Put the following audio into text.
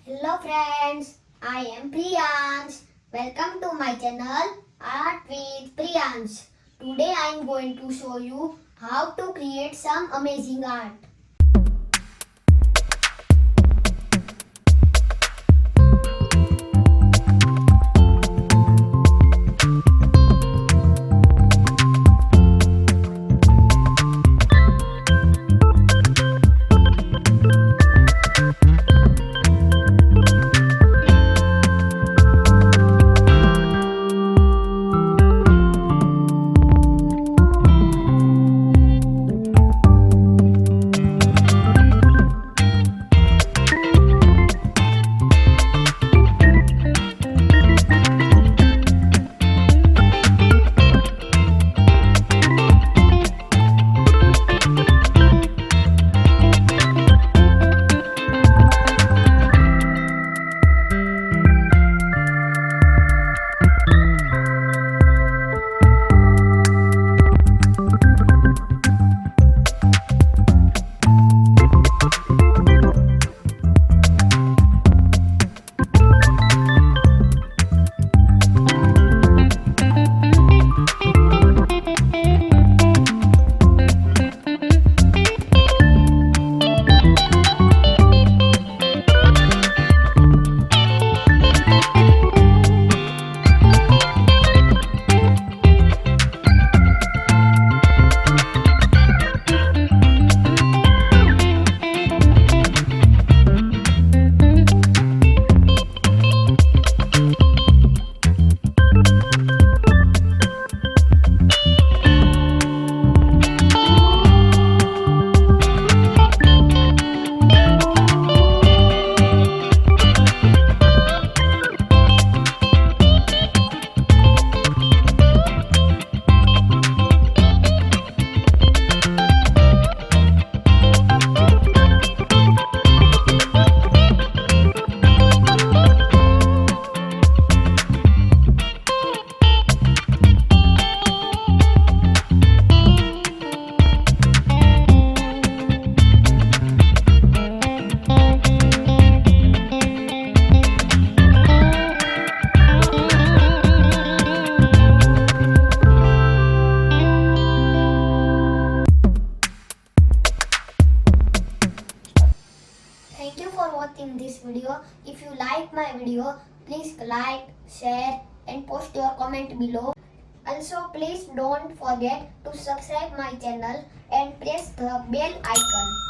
Hello friends, I am Priyansh. Welcome to my channel Art with Priyansh. Today I am going to show you how to create some amazing art. Thank you for watching this video. If you like my video, please like, share and post your comment below. Also, please don't forget to subscribe my channel and press the bell icon.